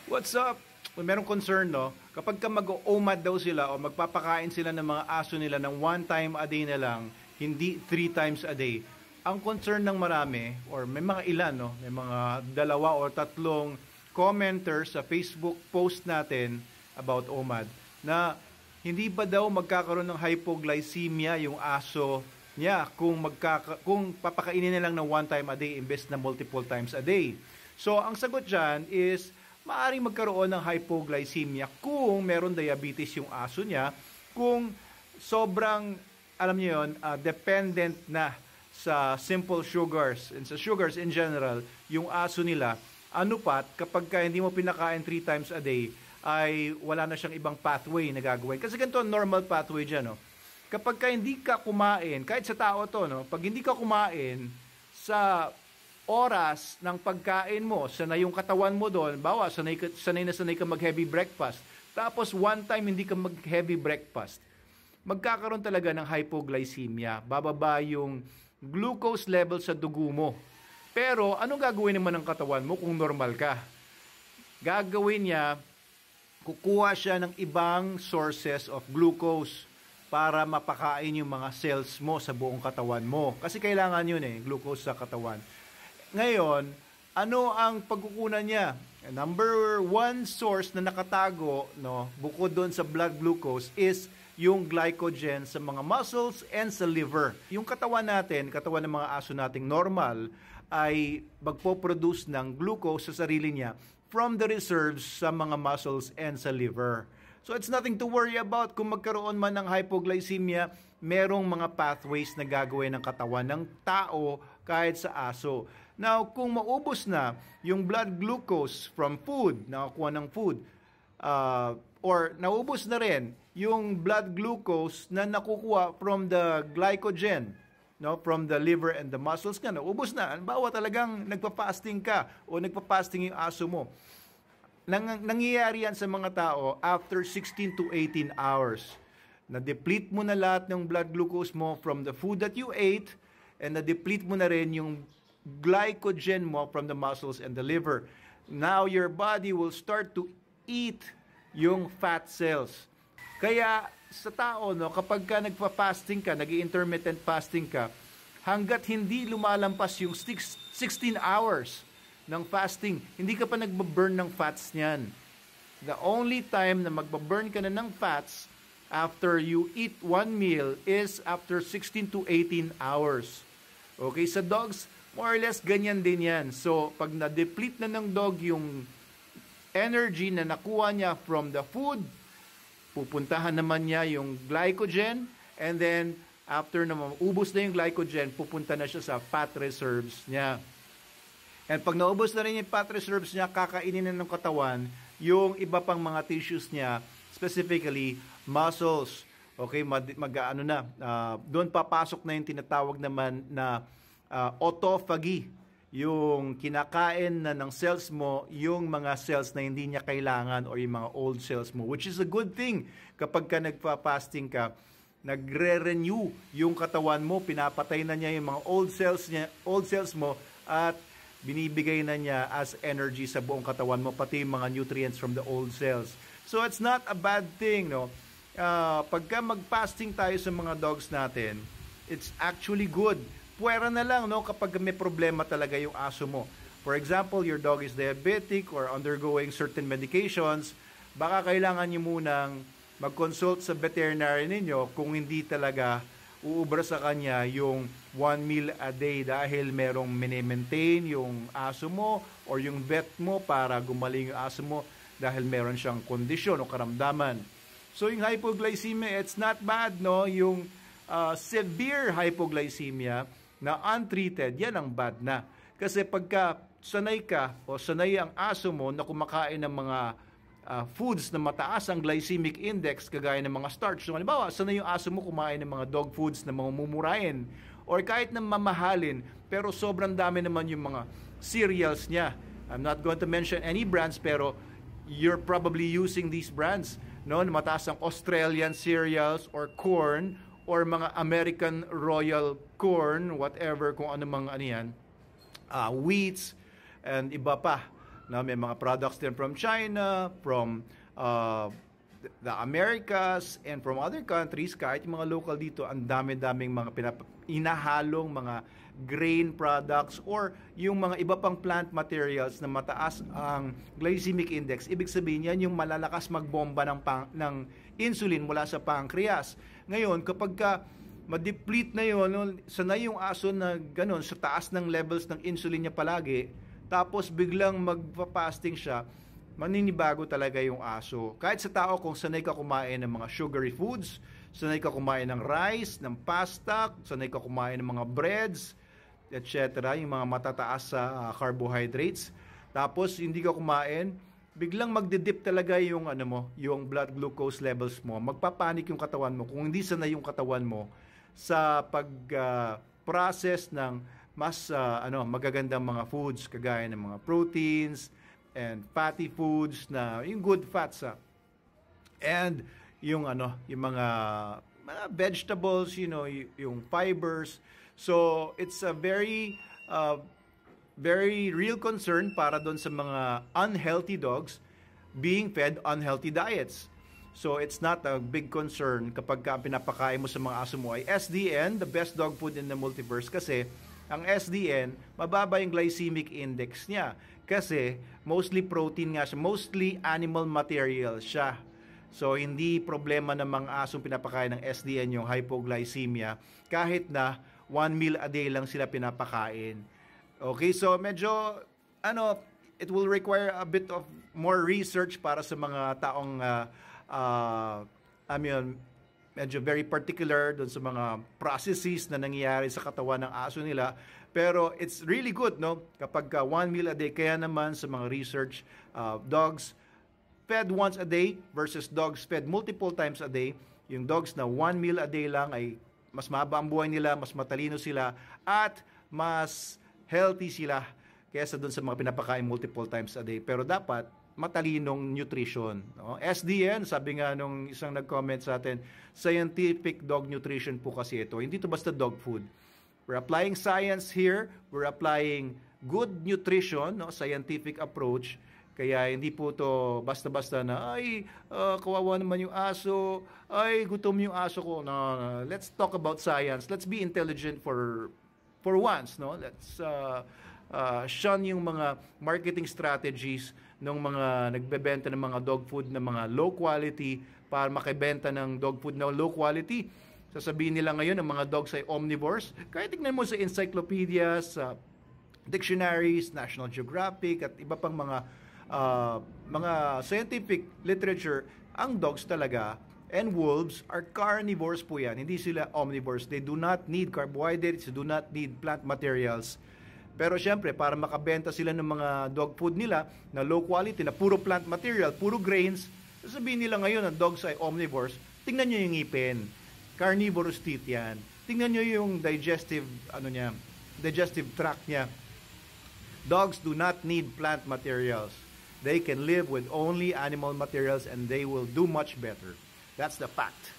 What's up? Kung merong concern, no? Kapag ka mag-OMAD daw sila o magpapakain sila ng mga aso nila ng 1 time a day na lang, hindi 3 times a day. Ang concern ng marami, or may mga ilan, no? May mga 2 o 3 commenters sa Facebook post natin about OMAD na hindi ba daw magkakaroon ng hypoglycemia yung aso niya kung papakainin na lang ng 1 time a day imbes na multiple times a day. So, ang sagot dyan is maaaring magkaroon ng hypoglycemia kung meron diabetes yung aso niya, kung sobrang, alam niyo yun, dependent na sa simple sugars and sa sugars in general, yung aso nila, kapag hindi mo pinakain 3 times a day, ay wala na siyang ibang pathway na gagawin. Kasi ganito ang normal pathway dyan, no? Kapag hindi ka kumain, kahit sa tao to, no? Pag hindi ka kumain sa oras ng pagkain mo, sanay yung katawan mo doon, sanay ka mag-heavy breakfast, tapos 1 time hindi ka mag-heavy breakfast, magkakaroon talaga ng hypoglycemia, bababa yung glucose level sa dugo mo. Pero, anong gagawin naman ng katawan mo kung normal ka? Gagawin niya, kukuha siya ng ibang sources of glucose para mapakain yung mga cells mo sa buong katawan mo. Kasi kailangan yun glucose sa katawan. Ngayon, ano ang pagkukunan niya? Number 1 source na nakatago, no, bukod doon sa blood glucose, is yung glycogen sa mga muscles and sa liver. Yung katawan natin, katawan ng mga aso nating normal, ay magpo-produce ng glucose sa sarili niya from the reserves sa mga muscles and sa liver. So it's nothing to worry about kung magkaroon man ng hypoglycemia, merong mga pathways na gagawin ng katawan ng tao kahit sa aso. Now, kung maubos na yung blood glucose from food, nakakuha ng food, or naubos na rin yung blood glucose na nakukuha from the glycogen, no, from the liver and the muscles ka, naubos na. Halimbawa talagang nagpa-fasting ka o nagpa-fasting yung aso mo. Nangyayari yan sa mga tao after 16 to 18 hours. Na-deplete mo na lahat ng blood glucose mo from the food that you ate, and na-deplete mo na rin yung glycogen mo from the muscles and the liver. Now, your body will start to eat yung fat cells. Kaya, sa tao, no, kapag ka nagpa-fasting ka, nag-intermittent fasting ka, hanggat hindi lumalampas yung 16 hours ng fasting, hindi ka pa nagbaburn ng fats niyan. The only time na magbaburn ka na ng fats after you eat 1 meal is after 16 to 18 hours. Okay, sa dogs, more or less ganyan din yan. So, pag na-deplete na ng dog yung energy na nakuha niya from the food, pupuntahan naman niya yung glycogen, and then after na maubos na yung glycogen, pupunta na siya sa fat reserves niya. And pag naubos na rin yung fat reserves niya, kakainin na ng katawan yung iba pang mga tissues niya, specifically muscles. Okay, doon papasok na yung tinatawag naman na autophagy, yung kinakain na ng cells mo yung mga cells na hindi niya kailangan or yung mga old cells mo, which is a good thing. Kapag ka nagpa-fasting ka, nagre-renew yung katawan mo, pinapatay na niya yung mga old cells mo, at binibigay na niya as energy sa buong katawan mo, pati yung mga nutrients from the old cells. So it's not a bad thing, no? Pagka mag-fasting tayo sa mga dogs natin, it's actually good. Puwera na lang, no, kapag may problema talaga yung aso mo. For example, your dog is diabetic or undergoing certain medications, baka kailangan nyo munang mag-consult sa veterinary ninyo kung hindi talaga uubra sa kanya yung 1 meal a day dahil merong mini-maintain yung aso mo or yung vet mo para gumaling yung aso mo dahil meron siyang kondisyon o karamdaman. So yung hypoglycemia, it's not bad, no? Yung severe hypoglycemia na untreated, yan ang bad na. Kasi pagka sanay ka o sanay ang aso mo na kumakain ng mga foods na mataas ang glycemic index, kagaya ng mga starch. So, halimbawa, sanay yung aso mo kumain ng mga dog foods na mga mumurahin or kahit na mamahalin, pero sobrang dami naman yung mga cereals niya. I'm not going to mention any brands, pero you're probably using these brands, no? Mataas ang Australian cereals or corn or mga American Royal corn, whatever, kung ano mga ano yan, wheats, and iba pa. Na may mga products din from China, from the Americas, and from other countries. Kahit yung mga local dito, ang dami-daming mga inahalong mga grain products or yung mga iba pang plant materials na mataas ang glycemic index. Ibig sabihin yan yung malalakas magbomba ng insulin mula sa pancreas. Ngayon, kapag ma-deplete na yun, sanay yung aso na ganun, sa taas ng levels ng insulin niya palagi, tapos biglang magpa-fasting siya, maninibago talaga yung aso. Kahit sa tao, kung sanay ka kumain ng mga sugary foods, sanay ka kumain ng rice, ng pasta, sanay ka kumain ng mga breads, etc., yung mga matataas sa carbohydrates, tapos hindi ka kumain, biglang magdidip talaga yung yung blood glucose levels mo. Magpapanik yung katawan mo kung hindi sanay yung katawan mo sa process ng mas magagandang mga foods kagaya ng mga proteins and fatty foods na yung good fats and yung yung mga vegetables, yung fibers. So it's a very real concern para doon sa mga unhealthy dogs being fed unhealthy diets. So it's not a big concern kapag pinapakain mo sa mga aso mo ay SDN, the best dog food in the multiverse, kasi ang SDN, mababa yung glycemic index niya kasi mostly protein nga siya, mostly animal material siya. So hindi problema ng mga asong pinapakain ng SDN yung hypoglycemia kahit na 1 meal a day lang sila pinapakain. Okay, so medyo it will require a bit of more research para sa mga taong medyo very particular doon sa mga processes na nangyayari sa katawan ng aso nila. Pero it's really good, no? Kapag 1 meal a day, kaya naman sa mga research, dogs fed once a day versus dogs fed multiple times a day. Yung dogs na 1 meal a day lang ay mas mahaba ang buhay nila, mas matalino sila, at mas healthy sila kaysa doon sa mga pinapakain multiple times a day. Pero dapat matalinong nutrition. No? SDN, sabi nga nung isang nag-comment sa atin, scientific dog nutrition po kasi ito. Hindi to basta dog food. We're applying science here. We're applying good nutrition, scientific approach. Kaya hindi po to basta-basta na, kawawa naman yung aso, gutom yung aso ko. No. Let's talk about science. Let's be intelligent for once. No? Let's shun yung mga marketing strategies ng mga nagbebenta ng mga dog food na mga low quality para makibenta ng dog food na low quality. Sasabihin nila ngayon ng mga dogs ay omnivores. Kaya tignan mo sa encyclopedias, sa dictionaries, National Geographic, at iba pang mga scientific literature, ang dogs talaga and wolves are carnivores po yan. Hindi sila omnivores. They do not need carbohydrates, they do not need plant materials. Pero syempre, para makabenta sila ng mga dog food nila na low quality, na puro plant material, puro grains, sabihin nila ngayon na dogs ay omnivores. Tingnan nyo yung ngipin. Carnivorous teeth yan. Tingnan nyo yung digestive tract niya. Dogs do not need plant materials. They can live with only animal materials and they will do much better. That's the fact.